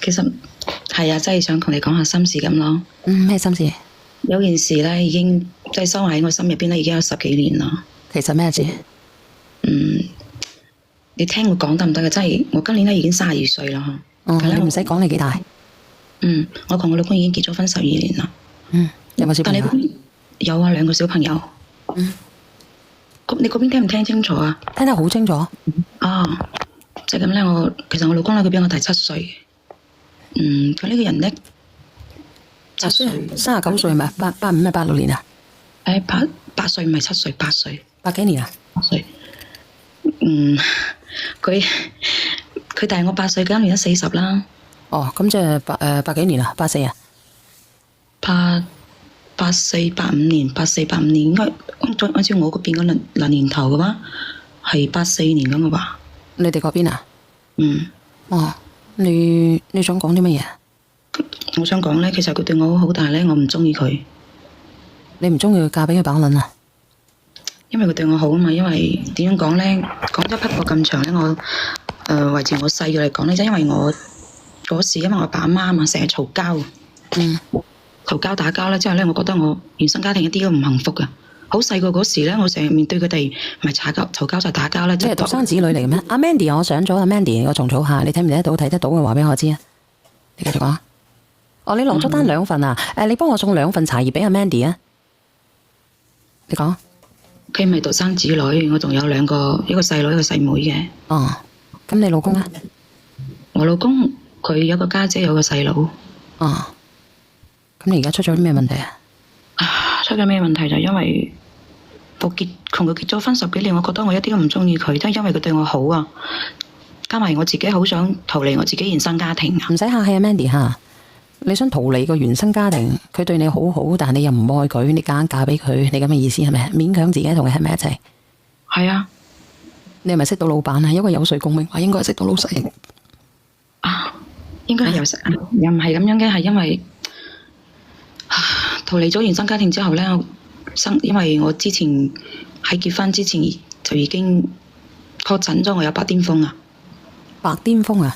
其實係啊，真係想同你講下心事咁咯。咩心事？有件事咧，已經即係收喺我心入邊咧，已經有10幾年啦。其實咩事？你聽我講得唔得嘅？真係我今年咧已經32歲啦。你唔使講你幾大。我同我老公已經結咗婚12年啦。有冇小朋友？有啊，2個小朋友。你嗰邊聽唔聽清楚啊？聽得好清楚。即係咁咧，其實我老公咧，佢比我大7歲。佢呢個人咧，7歲，39歲係咪？85咩？86年啊？8歲唔係7歲，8歲。8幾年啊？8歲。佢大我8歲，今年都40啦。咁即係8幾年啊？84啊？84、85年，84、85年應該按照我嗰邊個年頭嘅話，係84年咁嘅話。你哋嗰邊啊？你想講啲乜嘢？我想講咧，其實佢對我好，但係咧我唔中意佢。你唔中意佢嫁俾佢把撚啊？因為佢對我好啊嘛。因為點樣講咧？講咗匹過咁長咧，我維持我細嘅嚟講咧，即係因為我嗰時因為我爸阿媽啊嘛，成日嘈交。嘈交打交咧，之後咧，我覺得我原生家庭一啲都唔幸福噶。好細個嗰時咧，我成日面對佢哋，咪嘈交就打交啦。即係獨生子女嚟嘅咩？阿 Mandy，我上咗阿 Mandy，我重組下，你睇唔睇得到？睇得到嘅話俾我知啊。你繼續講。你落咗單2份啊？你幫我送2份茶葉俾阿 Mandy 啊。你講。佢唔係獨生子女，我仲有2個，一個細佬，一個細妹嘅。咁你老公咧？我老公佢有個家姐，有個細佬。咁你而家出咗啲咩問題啊？出咗咩問題就因為同佢結咗婚10幾年，我覺得我一啲都唔中意佢，都係因為佢對我好啊。加埋我自己好想逃離我自己原生家庭啊。唔使客氣啊 Mandy 吓，你想逃離個原生家庭，佢對你好好，但係你又唔愛佢，你夾硬嫁俾佢，你咁嘅意思係咪？勉強自己同佢喺埋一齊。係啊。你係咪識到老闆啊？因為有稅共鳴，應該係識到老細。應該係又唔係咁樣嘅，係因為逃離咗原生家庭之後咧，因為我之前喺結婚之前就已經確診咗我有白癜風啊。白癜風啊？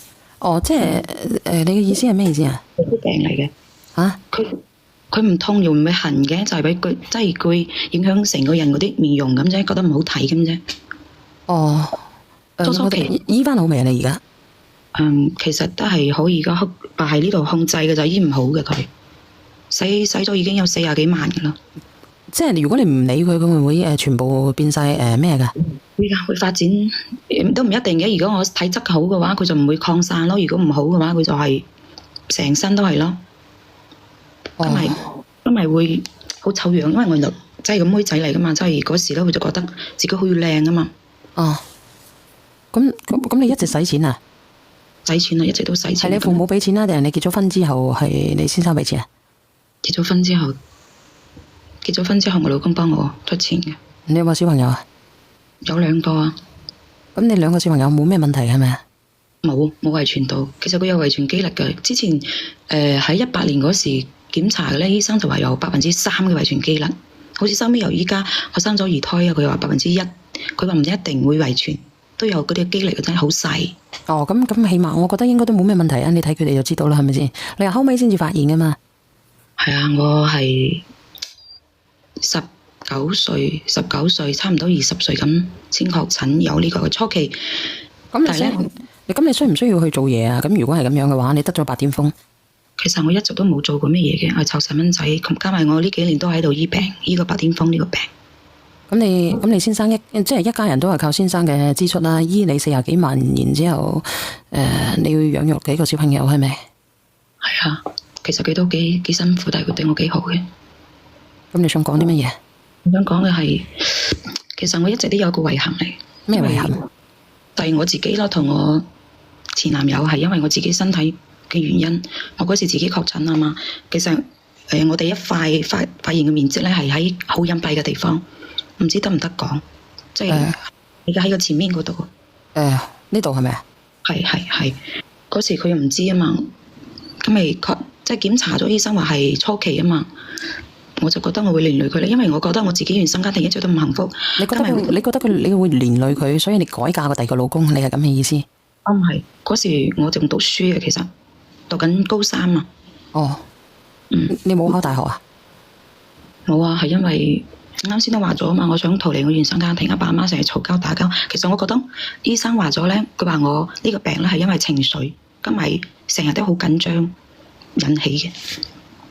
即係你嘅意思係咩意思啊？係啲病嚟嘅。佢唔痛又唔會痕嘅，就係俾佢即係佢影響成個人嗰啲面容咁啫，覺得唔好睇咁啫。初期醫翻好未啊？你而家？其實都係可以噶，但係呢度控制嘅就醫唔好嘅佢。使咗已經有40幾萬噶啦。即係如果你唔理佢，佢會唔會全部變晒咩噶？會噶，會發展都唔一定嘅。如果我體質好嘅話，佢就唔會擴散咯；如果唔好嘅話，佢就係成身都係咯。因為會好醜樣，因為我就真係個妹仔嚟噶嘛，即係嗰時咧，佢就覺得自己好靚啊嘛。咁你一直使錢啊？使錢啊，一直都使錢。係你父母俾錢啊，定係你結咗婚之後係你先生俾錢啊？結咗婚之後，我老公幫我出錢嘅。你有冇小朋友啊？有2個啊。咁你2個小朋友冇咩問題係咪啊？冇遺傳到。其實佢有遺傳基因嘅。之前喺18年嗰時檢查嘅咧，醫生就話有3%嘅遺傳基因。好似收尾由依家我生咗2胎啊，佢話1%，佢話唔一定會遺傳，都有嗰啲機率嘅，真係好細。咁起碼我覺得應該都冇咩問題啊！你睇佢哋就知道啦，係咪先？你話後尾先至發現噶嘛？係啊，我係19歲，差唔多20歲咁先確診有呢個初期。咁你需唔需要去做嘢啊？咁如果係咁樣嘅話，你得咗白癜風。其實我一直都冇做過咩嘢嘅，我湊細蚊仔，加埋我呢幾年都喺度醫病，醫個白癜風呢個病。咁你先生即係一家人都係靠先生嘅支出啦，醫你40幾萬，然之後你要養育幾個小朋友係咪？係啊，其實佢都幾辛苦，但係佢對我幾好嘅。咁你想講啲乜嘢？我想講嘅係，其實我一直都有個遺憾嚟。咩遺憾？就係我自己咯，同我前男友係因為我自己身體嘅原因，我嗰時自己確診啊嘛。其實我哋一塊發現嘅面積咧係喺好隱蔽嘅地方，唔知得唔得講？即係而家喺個前面嗰度。呢度係咪啊？係。嗰時佢又唔知啊嘛，咁咪即係檢查咗，醫生話係初期啊嘛。我就覺得我會連累佢咧，因為我覺得我自己原生家庭一直都唔幸福。你覺得你會連累佢，所以你改嫁個第二個老公，你係咁嘅意思？唔係，嗰時我仲讀書嘅，其實讀緊高三啊。哦，嗯，你冇考大學啊？冇啊，係因為啱先都話咗啊嘛，我想逃離我原生家庭，阿爸阿媽成日嘈交打交。其實我覺得醫生話咗咧，佢話我呢個病咧係因為情緒，今日成日都好緊張引起嘅。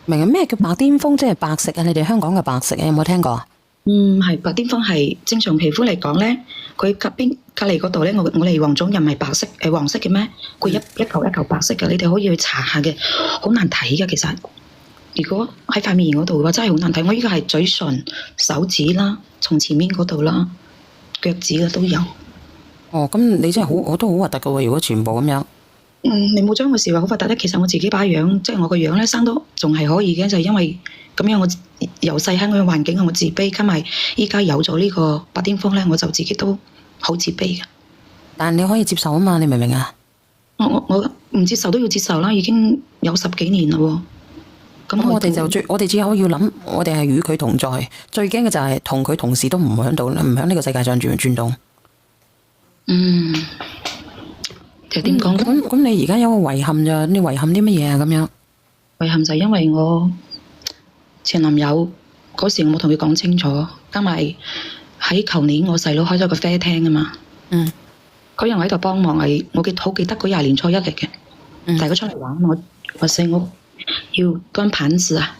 明啊？咩叫白癜風？即係白瘜啊？你哋香港嘅白瘜啊？有冇聽過啊？係白癜風係正常皮膚嚟講咧，佢隔離嗰度咧，我哋黃種人唔係白色黃色嘅咩？佢一嚿一嚿白色嘅，你哋可以去查下嘅，好難睇嘅其實。如果喺塊面嗰度嘅話，真係好難睇。我依家係嘴唇、手指啦，從前面嗰度啦，腳趾嘅都有。哦，咁你真係好，我都好核突噶喎！如果全部咁樣，你冇將個事話好核突咧。其實我自己把樣，即係我個樣咧，生都仲係可以嘅，就係因為咁樣我由細喺我嘅環境我自卑，加埋依家有咗呢個白癜風咧，我就自己都好自卑嘅。但你可以接受啊嘛？你明唔明啊？我唔接受都要接受啦，已經有10幾年啦喎。咁我哋只可以要諗，我哋係與佢同在。最驚嘅就係同佢同時都唔喺度，唔喺呢個世界上轉動。就點講？咁你而家有個遺憾咋？你遺憾啲乜嘢啊？咁樣遺憾就係因為我前男友嗰時我冇同佢講清楚，加埋喺舊年我細佬開咗個啡廳啊嘛。佢又喺度幫忙，我好記得嗰20年初一嚟嘅。大家出嚟玩，我要乾盤子啊！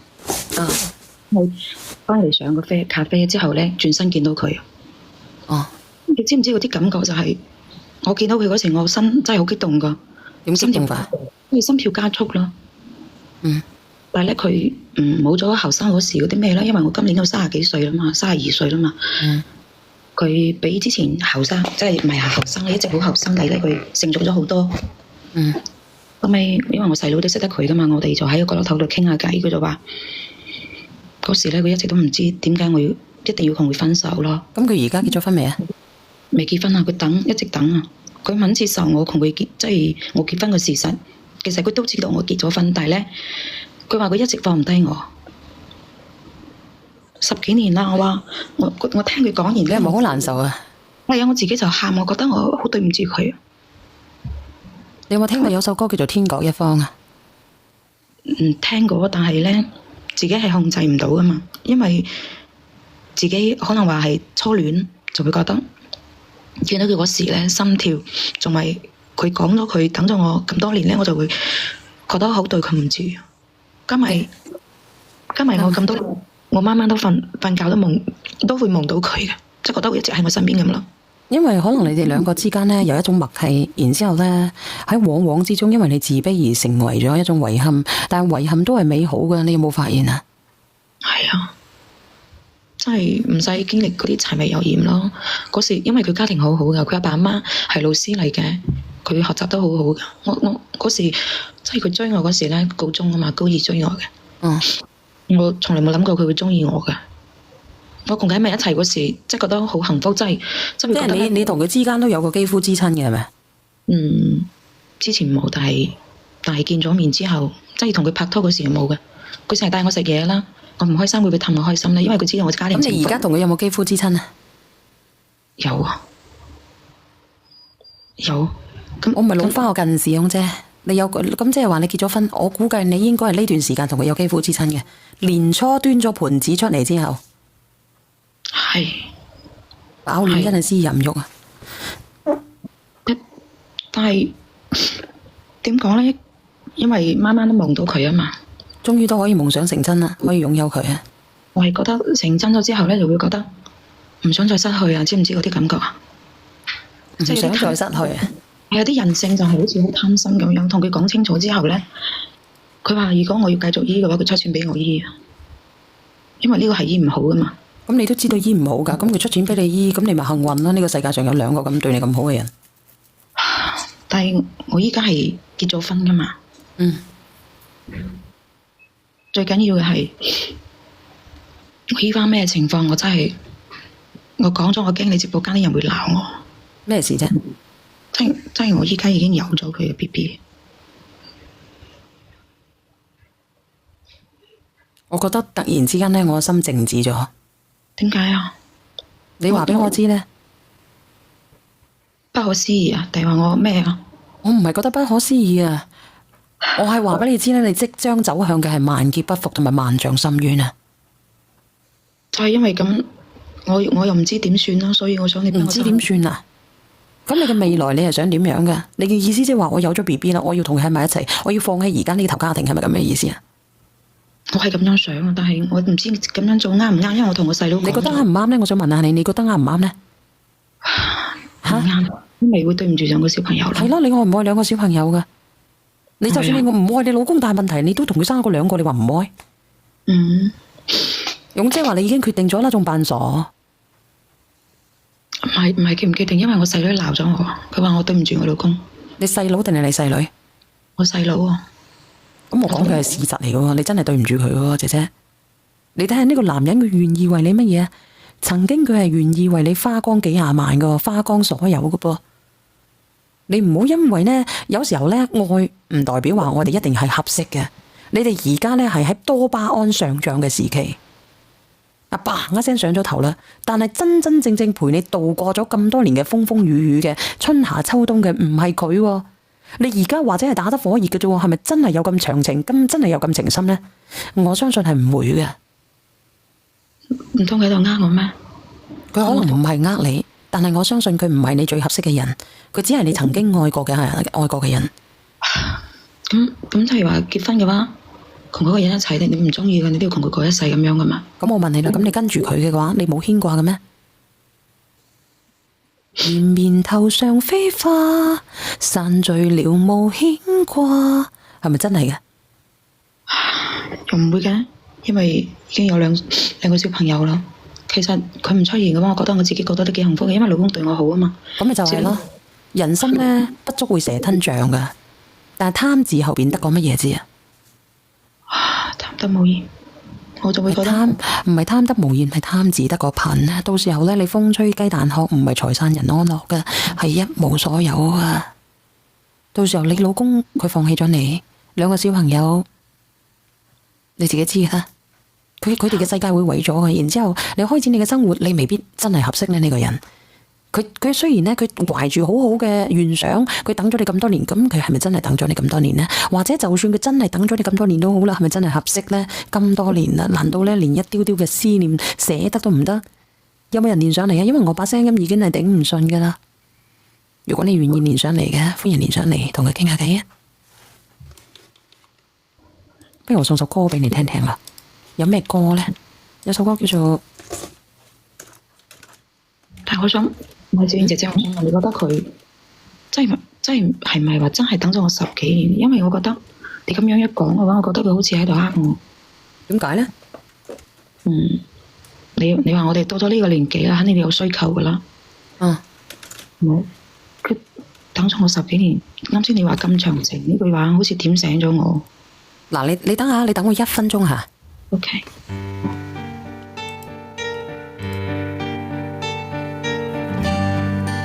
我翻嚟上個咖啡之後咧，轉身見到佢。你知唔知嗰啲感覺就係我見到佢嗰時，我心真係好激動噶。點激動法？心跳加速啦。但係咧，佢冇咗後生嗰時嗰啲咩啦，因為我今年都30幾歲啦嘛，32歲啦嘛。佢比之前後生，即係唔係後生咧，一直好後生，但係咧佢成熟咗好多。後尾因為我細佬都識得佢噶嘛，我哋就喺個角落頭度傾下偈。佢就話嗰時咧，佢一直都唔知點解我一定要同佢分手咯。咁佢而家結咗婚未啊？未結婚啊，佢一直等啊。佢唔肯接受我同佢結，即係我結婚嘅事實。其實佢都知道我結咗婚，但係咧，佢話佢一直放唔低我。10幾年啦，我話我聽佢講完，你係咪好難受啊？係啊，我自己就喊，我覺得我好對唔住佢。你有冇聽過有首歌叫做《天各一方》啊？聽過，但係咧自己係控制唔到噶嘛，因為自己可能話係初戀，就會覺得見到佢嗰時咧心跳，仲係佢講咗佢等咗我咁多年咧，我就會覺得好對佢唔住。加埋我咁多年，我晚晚都瞓覺都會夢到佢嘅，即係覺得會一直喺我身邊咁咯。因為可能你哋兩個之間咧有一種默契，然之後咧喺往往之中，因為你自卑而成為咗一種遺憾，但係遺憾都係美好嘅，你有冇發現啊？係啊，真係唔使經歷嗰啲柴米油鹽咯。嗰時因為佢家庭好好噶，佢阿爸阿媽係老師嚟嘅，佢學習都好好噶。我嗰時即係佢追我嗰時咧，高中啊嘛，高2追我嘅。我從來冇諗過佢會中意我噶。我同佢喺埋一齊嗰時，即係覺得好幸福，真係即係你同佢之間都有個肌膚之親嘅係咪？之前冇，但係見咗面之後，即係同佢拍拖嗰時冇嘅。佢成日帶我食嘢啦，我唔開心會唔會氹我開心咧？因為佢知道我家庭情況。咁你而家同佢有冇肌膚之親啊？有啊，有。咁我唔係老花我近視咁啫。你有咁即係話你結咗婚，我估計你應該係呢段時間同佢有肌膚之親嘅。年初端咗盤子出嚟之後。係飽暖真係思淫欲啊！但係點講咧？因為晚晚都夢到佢啊嘛，終於都可以夢想成真啦，可以擁有佢啊！我係覺得成真咗之後咧，就會覺得唔想再失去啊！知唔知嗰啲感覺啊？唔想再失去啊！有啲人性就係好似好貪心咁樣，同佢講清楚之後咧，佢話如果我要繼續醫嘅話，佢出錢俾我醫啊，因為呢個係醫唔好噶嘛。咁你都知道醫唔好㗎，咁佢出錢俾你醫，咁你咪幸運咯。呢個世界上有2個咁對你咁好嘅人。但係我依家係結咗婚㗎嘛。最緊要嘅係我依家咩情況？我真係我講咗，我驚你直播間啲人會鬧我。咩事啫？真係我依家已經有咗佢嘅 BB。我覺得突然之間咧，我個心靜止咗。點解啊？你話俾我知咧，不可思議啊？定係話我咩啊？我唔係覺得不可思議啊！我係話俾你知咧，你即將走向嘅係萬劫不復同埋萬丈深淵啊！就係因為咁，我又唔知點算啦，所以我想你唔知點算啊？咁你嘅未來你係想點樣噶？你嘅意思即係話我有咗 BB 啦，我要同佢喺埋一齊，我要放棄而家呢頭家庭，係咪咁嘅意思啊？我係咁樣想啊，但係我唔知咁樣做啱唔啱，因為我同我細佬講咗。你覺得啱唔啱咧？我想問下你，你覺得啱唔啱咧？唔啱，因為會對唔住兩個小朋友啦。係咯，你愛唔愛兩個小朋友噶？你就算你唔愛你老公，但係問題你都同佢生過兩個，你話唔愛？嗯。咁即係話你已經決定咗啦，仲扮傻？唔係決唔決定，因為我細女鬧咗我，佢話我對唔住我老公。你細佬定係你細女？我細佬啊。咁我講嘅係事實嚟嘅喎，你真係對唔住佢喎，姐姐。你睇下呢個男人，佢願意為你乜嘢？曾經佢係願意為你花光幾廿萬嘅，花光所有嘅噃。你唔好因為呢，有時候呢，愛唔代表話我哋一定係合適嘅。你哋而家呢，係喺多巴胺上漲嘅時期。嘭一聲上咗頭啦，但係真真正正陪你度過咗咁多年嘅風風雨雨嘅春夏秋冬嘅唔係佢喎，你而家或者係打得火熱嘅啫喎，係咪真係有咁長情，咁真係有咁情深呢？我相信係唔會嘅。唔通佢喺度呃我咩？佢可能唔係呃你，但係我相信佢唔係你最合適嘅人，佢只係你曾經愛過嘅人。咁譬如話結婚嘅話，同嗰個人一齊，你唔中意嘅，你都要同佢過一世咁樣噶嘛？咁我問你啦，咁你跟住佢嘅話，你冇牽掛嘅咩？連綿頭上飛花，散聚了無牽掛，係咪真係嘅？又唔會嘅，因為已經有兩個小朋友啦。其實佢唔出現嘅話，我覺得我自己覺得都幾幸福嘅，因為老公對我好啊嘛。咁咪就係咯，人心呢，不足會蛇吞象噶，但係貪字後邊得個乜嘢字啊？貪得無厭，我就會覺得貪唔係貪得無厭，係貪字得個貧啊！到時候咧，你風吹雞蛋殼，唔係財散人安樂嘅，係一無所有啊！到時候你老公佢放棄咗你，兩個小朋友，你自己知啦。佢哋嘅世界會毀咗嘅，然之後你開展你嘅生活，你未必真係合適咧呢個人。佢雖然咧，佢懷住好好嘅願想，佢等咗你咁多年，咁佢係咪真係等咗你咁多年呢？或者就算佢真係等咗你咁多年都好啦，係咪真係合適呢？咁多年啦，難道咧連一丟丟嘅思念捨得都唔得？有冇人連上嚟啊？因為我把聲音已經係頂唔順噶啦。如果你願意連上嚟嘅，歡迎連上嚟同佢傾下偈啊！不如我送首歌俾你聽聽啦。有咩歌呢？有首歌叫做……但係我想。我小燕姐姐，我想問你覺得佢真係咪話真係等咗我10幾年？因為我覺得你咁樣一講嘅話，我覺得佢好似喺度呃我。點解呢？你話我哋到咗呢個年紀啦，肯定有需求噶啦。冇，佢等咗我10幾年。啱先你話咁長情呢句話，好似點醒咗我。嗱，你等下，你等我1分鐘吓。OK。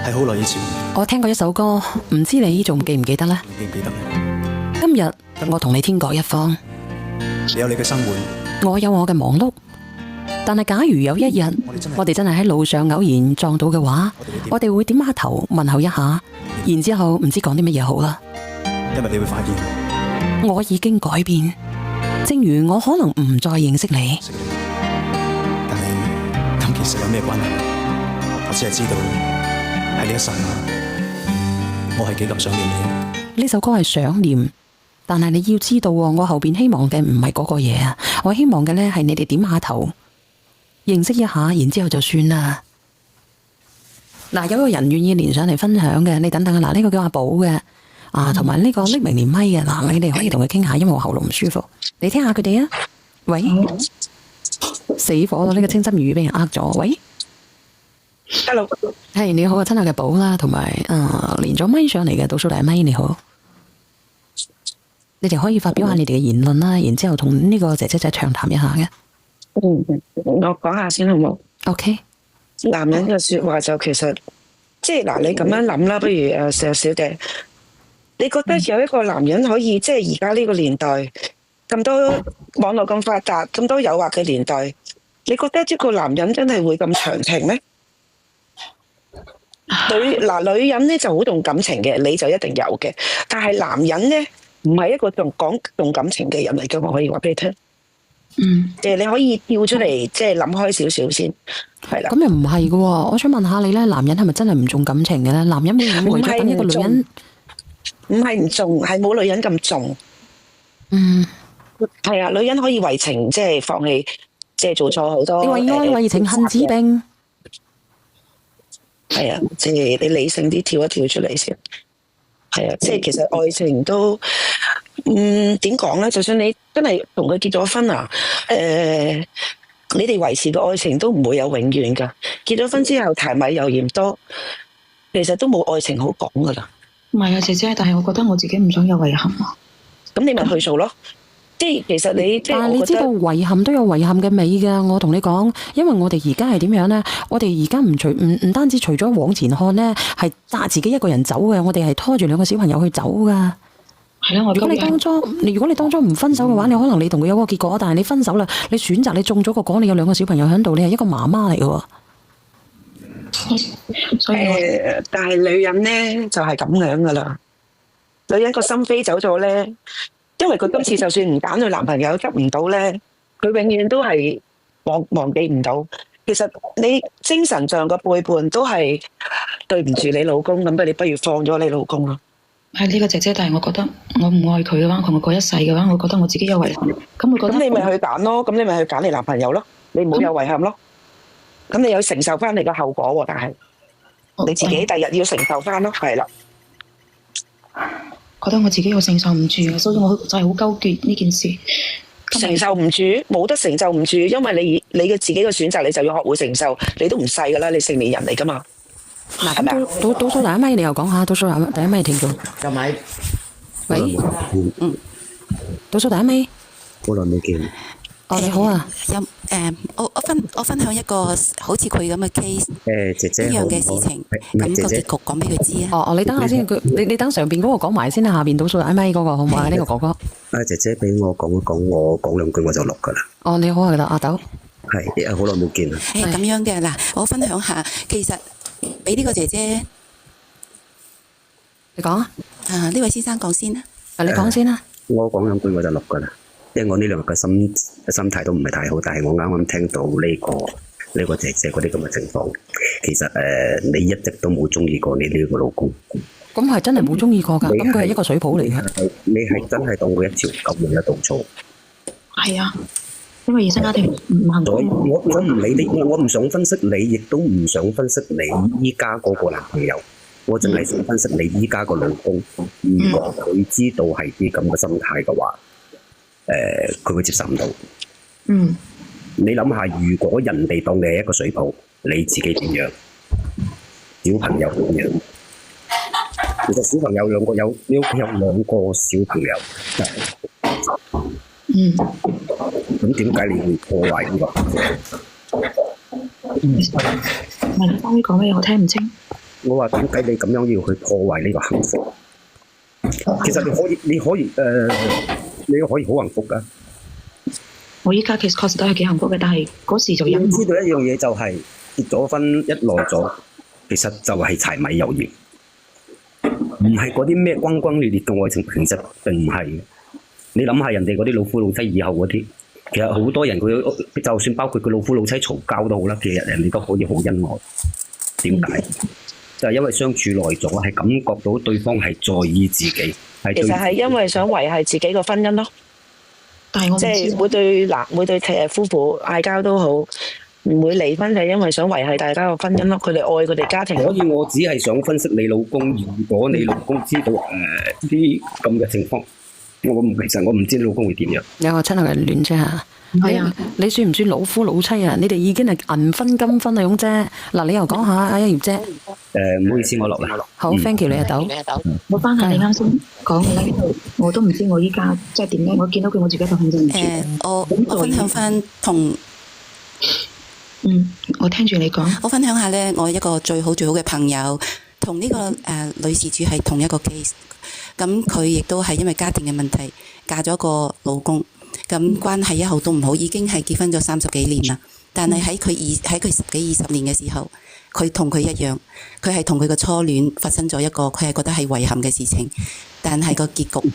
係好耐以前，我聽過一首歌，唔知你仲記唔記得呢？記唔記得？今日我同你天各一方，你有你嘅生活，我有我嘅忙碌。但係假如有一日，我哋真係喺路上偶然撞到嘅話，我哋會點下頭問候一下，然之後唔知講啲乜嘢好啦。因為你會發現，我已經改變，正如我可能唔再認識你。但係咁其實有咩關係？我只係知道。喺呢一剎那，我係幾咁想念你。呢首歌係想念，但係你要知道，我後邊希望嘅唔係嗰個嘢啊！我希望嘅呢係你哋點下頭，認識一下，然之後就算啦。嗱，有個人願意連上嚟分享嘅，你等等啊！嗱，呢個叫阿寶嘅同埋呢個匿名連咪嘅，嗱，你哋可以同佢傾下，因為我喉嚨唔舒服，你聽下佢哋啊。喂，死火咯！呢個清心如意俾人呃咗。喂。Hello， 係你好啊，親愛嘅寶啦，同埋連咗咪上嚟嘅倒數第一咪，你好，你哋可以發表下你哋嘅言論啦，然之後同呢個姐姐仔長談一下嘅。我講下先好冇 ？OK，男人嘅說話就其實即係嗱，你咁樣諗啦，不如石小姐，你覺得有一個男人可以即係而家呢個年代咁多網絡咁發達，咁多誘惑嘅年代，你覺得一個男人真係會咁長情咩？女人咧就好重感情嘅，你就一定有嘅。但係男人咧，唔係一個重感情嘅人嚟嘅，我可以話俾你聽。即係你可以跳出嚟，即係諗開少少先，係啦。咁又唔係嘅喎，我想問下你咧，男人係咪真係唔重感情嘅咧？男人會唔會為咗等一個女人？唔係唔重，係冇女人咁重。係啊，女人可以為情即係放棄，即係做錯好多。你為愛為情恨子兵。係啊，即係你理性啲跳一跳出嚟先。係啊，即係其實愛情都，點講咧？就算你真係同佢結咗婚啊，你哋維持嘅愛情都唔會有永遠噶。結咗婚之後，柴米油鹽多，其實都冇愛情好講噶啦。唔係啊，姐姐，但係我覺得我自己唔想有遺憾啊。咁你咪去做咯。即係其實你，即係但係你知道遺憾都有遺憾嘅美㗎。我同你講，因為我哋而家係點樣呢？我哋而家唔單止除咗往前看呢，係揸自己一個人走嘅，我哋係拖住兩個小朋友去走㗎。係啦，如果你當初唔分手嘅話，你可能你同佢有個結果，但係你分手啦，你選擇你中咗個果，你有兩個小朋友喺度，你係一個媽媽嚟嘅。所以但係女人呢，就係咁樣噶啦。女人個心飛走咗呢，因為佢今次就算唔揀佢男朋友執唔到呢，佢永遠都係忘記唔到。其實你精神上個背叛都係對唔住你老公，咁你不如放咗你老公咯。係呢個姐姐，但係我覺得我唔愛佢嘅話，同佢過一世嘅話，我覺得我自己有遺憾。咁我覺得你咪去揀咯，咁你咪去揀你男朋友咯，你唔好有遺憾咯。咁你有承受翻你個後果喎，但係你自己第日要承受翻咯，係啦。覺得我自己又承受唔住，所以我就係好糾結呢件事。承受唔住，冇得承受唔住，因為你嘅自己嘅選擇，你就要學會承受。你都唔細噶啦，你成年人嚟噶嘛。嗱，咁倒數第一咪，你又講下倒數第一咪聽眾。就咪，喂，倒數第一咪。好耐冇見。哦，你好啊。我分享一個好似佢咁嘅 case，姐姐一樣嘅事情，咁個結局講俾佢知啊。哦，你等下先，你等上邊嗰個講埋先啦，下邊倒數第一咪嗰個好唔好啊？呢個哥哥。姐姐俾我講一講，我講兩句我就落噶啦。哦，你好啊，阿豆。係，好耐冇見啦。咁樣嘅嗱，我分享下，其實俾呢個姐姐，你講啊。呢位先生講先啦。你講先啦。我講兩句我就落噶啦，因為我呢兩日嘅心態都唔係太好，但係我啱啱聽到呢個姐姐嗰啲咁嘅情況，其實你一直都冇中意過你呢個老公。咁係真係冇中意過㗎，咁佢係一個水泡嚟嘅。你係真係當佢一條狗用一稻草。係啊，因為原生家庭唔幸福。我唔理你，我唔想分析你，亦都唔想分析你依家嗰個男朋友。我淨係想分析你依家個老公。如果佢知道係啲咁嘅心態嘅話，佢會接受唔到。你諗下，如果人哋當你係一個水泡，你自己點樣？小朋友點樣？其實小朋友你屋企有兩個小朋友。咁點解你會破壞呢個？唔係你幫佢講咩？我聽唔清。我話點解你咁樣要去破壞呢個幸福？其實你可以好幸福噶。我依家其實確實都係幾幸福嘅，但係嗰時就忍唔住。知道一樣嘢就係結咗婚一耐咗，其實就係柴米油鹽，唔係嗰啲咩轟轟烈烈嘅愛情，其實並唔係。你諗下人哋嗰啲老夫老妻以後嗰啲，其實好多人佢就算包括佢老夫老妻嘈交都好啦，其實人哋都可以好恩愛。點解？就係因為相處耐咗，係感覺到對方係在意自己。其實係因為想維繫自己個婚姻咯。但係我即係每對夫婦嗌交都好，唔會離婚就係因為想維繫大家個婚姻咯。佢哋愛佢哋家庭。所以我只係想分析你老公，如果你老公知道啲咁嘅情況，其實我唔知你老公會點樣。有個親愛嘅戀啫嚇。係啊，你算唔算老夫老妻啊？你哋已經係銀婚金婚嗰種啫。嗱，你又講下阿一葉姐。唔好意思，我落啦。好，thank you 你阿豆。我翻下你啱先講嘅咧，我都唔知我依家即係點咧。我見到佢，我自己就控制唔住。我分享翻同。我聽住你講。我分享下咧，我一個最好嘅朋友，同呢個女事主係同一個 case。咁佢亦都係因為家庭嘅問題，嫁咗個老公。咁關係一號都唔好，已經係結婚咗30幾年啦。但係喺佢10幾20年嘅時候，佢同佢一樣，佢係同佢嘅初戀發生咗一個佢係覺得係遺憾嘅事情。但係個結局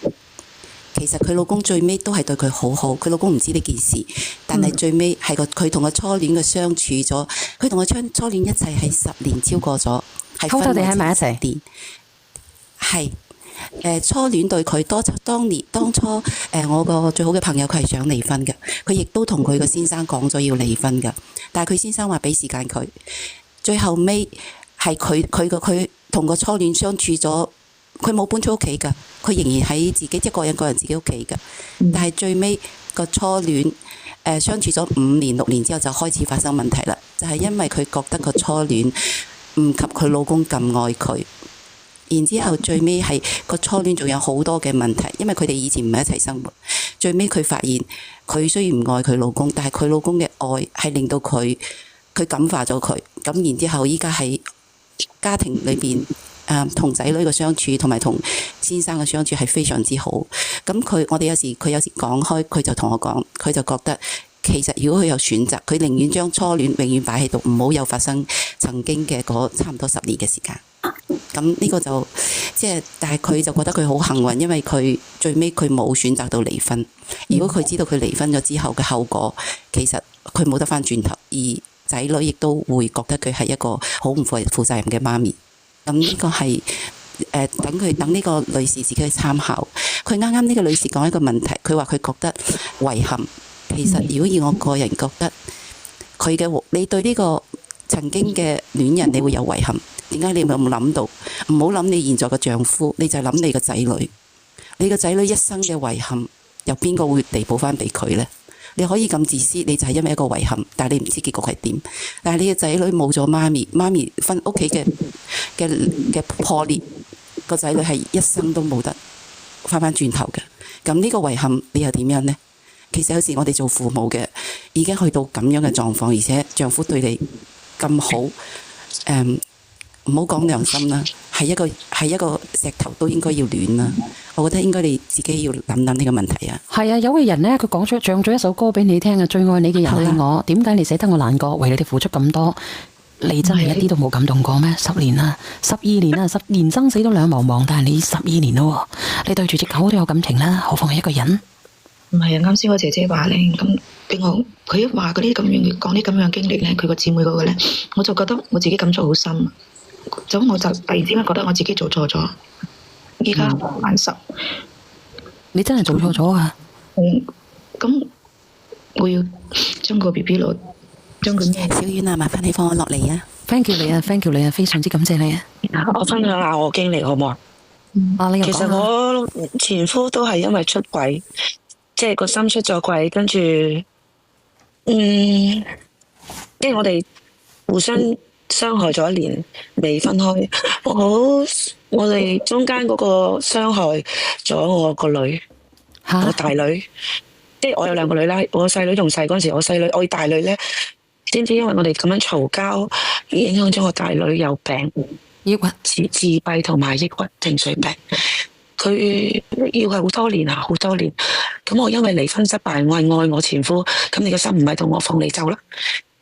其實佢老公最尾都係對佢好好，佢老公唔知呢件事，但係最尾係佢同個初戀嘅相處咗，佢同個初戀一齊係10年超過咗，係偷偷哋喺埋一齊。係初戀對佢當初我個最好嘅朋友佢係想離婚嘅，佢亦都同佢個先生講咗要離婚嘅，但係佢先生話俾時間佢，最後尾係佢同個初戀相處咗，佢冇搬出屋企㗎，佢仍然喺自己一個人自己屋企㗎，但係最尾個初戀相處咗5年6年之後就開始發生問題啦，就係因為佢覺得個初戀唔及佢老公咁愛佢。然之後最尾係個初戀仲有好多嘅問題，因為佢哋以前唔係一齊生活。最尾佢發現佢雖然唔愛佢老公，但係佢老公嘅愛係令到佢感化咗佢。咁然之後依家喺家庭裏邊同仔女嘅相處同埋同先生嘅相處係非常之好。咁佢有時講開，佢就同我講，佢就覺得其實如果佢有選擇，佢寧願將初戀永遠擺喺度，唔好有發生曾經嘅嗰差唔多10年嘅時間。咁呢個就但係佢就覺得佢好幸運，因為佢最尾佢冇選擇到離婚。如果佢知道佢離婚咗之後嘅後果，其實佢冇得翻轉頭，而仔女亦都會覺得佢係一個好唔負責任嘅媽咪。咁呢個係等呢個女士自己去參考。佢啱啱呢個女士講一個問題，佢話佢覺得遺憾。其實如果以我個人覺得，你對呢個曾經嘅戀人，你會有遺憾。點解你有冇諗到？唔好諗你現在嘅丈夫，你就諗你個仔女。你個仔女一生嘅遺憾，由邊個會彌補翻俾佢呢？你可以咁自私，你就係因為一個遺憾，但係你唔知結局係點。但係你嘅仔女冇咗媽咪分屋企嘅破裂，個仔女係一生都冇得翻轉頭嘅。咁呢個遺憾你又點樣呢？其實有時我哋做父母嘅已經去到咁樣嘅狀況，而且丈夫對你咁好，唔好講良心啦，係一個石頭都應該要暖啦。我覺得應該你自己要諗諗呢個問題啊。係啊，有個人呢，佢唱咗一首歌俾你聽啊，最愛你嘅人係我，點解你捨得我難過？為你哋付出咁多，你真係一啲都冇感動過咩？10年啦，12年啦，10年生死都兩茫茫，但係你12年咯，你對住隻狗都有感情啦，何況係一個人？唔係啊，啱先個姐姐話咧，咁俾我佢一話嗰啲咁樣講啲咁樣經歷咧，佢個姊妹嗰個咧，我就覺得我自己感觸好深，咁我就突然之間覺得我自己做錯咗，依家難受。你真係做錯咗啊！咁我要將個 BB 攞，將佢咩？小婉啊，麻煩你放我落嚟啊 ！Thank you 你啊 ，Thank you 你啊，非常之感謝你啊！我分享下我經歷好唔好啊？其實我前夫都係因為出軌。即係個心出咗軌，跟住，即係我哋互相傷害咗1年，未分開。我哋中間嗰個傷害咗我個女，我大女，即係我有2個女啦。我細女仲細嗰陣時，我大女咧，知唔知？因為我哋咁樣嘈交，影響咗我大女有病，抑鬱、自閉同埋抑鬱情緒病。佢要係好多年啊，好多年。咁我因為離婚失敗，我係愛我前夫，咁你個心唔係同我放你走啦，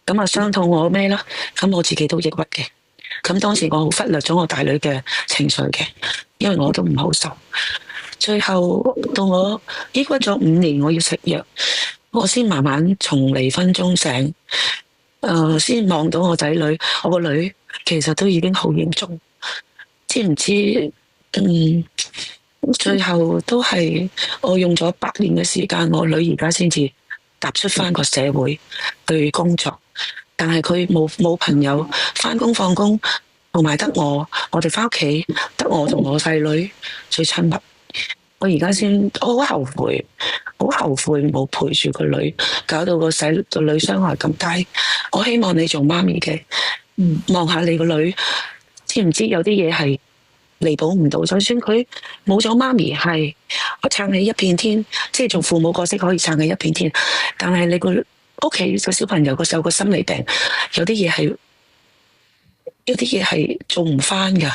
咁啊傷痛我咩啦？咁我自己都抑鬱嘅。咁當時我好忽略咗我大女嘅情緒嘅，因為我都唔好受。最後到我抑鬱咗5年，我要食藥，我先慢慢從離婚中醒，先望到我仔女，我個女其實都已經好嚴重，知唔知？最後都係我用咗8年嘅時間，我女而家先至踏出翻個社會去工作，但係佢冇朋友，翻工放工，同埋得我哋翻屋企得我同我細女最親密。我而家先好後悔冇陪住個女，搞到個女傷害咁大。我希望你做媽咪嘅，望下你個女，知唔知有啲嘢係彌補唔到，就算佢冇咗媽咪，係我撐起一片天，即係做父母角色可以撐起一片天。但係你個屋企個小朋友個有個心理病，有啲嘢係做唔翻噶。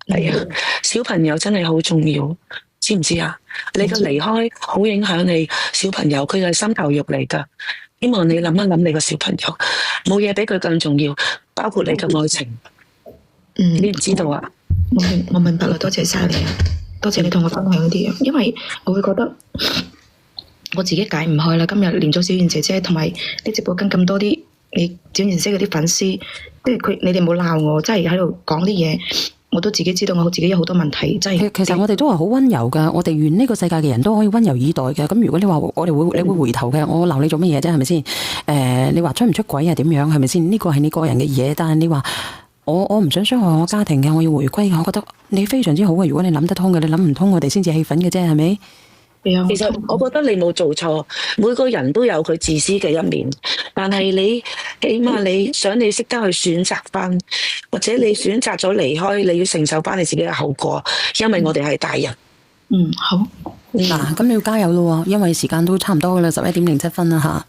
係啊，小朋友真係好重要，知唔知啊？你個離開好影響你小朋友，佢係心頭肉嚟噶。希望你諗一諗你個小朋友，冇嘢比佢更重要，包括你嘅愛情。你唔知道啊？我明白啦，多謝晒你啊！多謝你同我分享呢啲嘢，因為我會覺得我自己解唔開啦。今日連咗小燕姐姐同埋啲直播間咁多啲你小燕姐姐嗰啲粉絲，即係你哋冇鬧我，真係喺度講啲嘢，我都自己知道我自己有好多問題，真係。其實我哋都係好溫柔噶，我哋願呢個世界嘅人都可以溫柔以待嘅。咁如果你話我哋你會回頭嘅，我鬧你做乜嘢啫？係咪先？你話出唔出軌啊？點樣係咪先？呢個係你個人嘅嘢，但係你話。我唔想傷害我家庭嘅，我要回歸嘅。我覺得你非常之好嘅，如果你諗得通嘅，你諗唔通我哋先至氣憤嘅啫，係咪？其實我覺得你冇做錯，每個人都有佢自私嘅一面，但係你起碼你想你識得去選擇翻，或者你選擇咗離開，你要承受翻你自己嘅後果，因為我哋係大人。好。嗱，咁你要加油咯，因為時間都差唔多噶啦，11:07啦吓。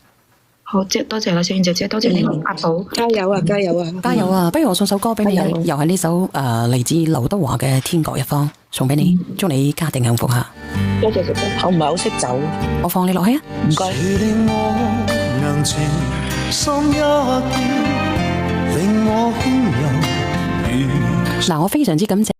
好，多謝啦，小燕姐姐，多謝你阿寶，加油啊，加油啊，加油啊！不如我送首歌俾你，又係呢首嚟自劉德華嘅《天各一方》，送俾你，祝你家庭幸福吓。多謝姐姐，我唔係好識走，我放你落去啊，唔該。嗱，我非常之感謝。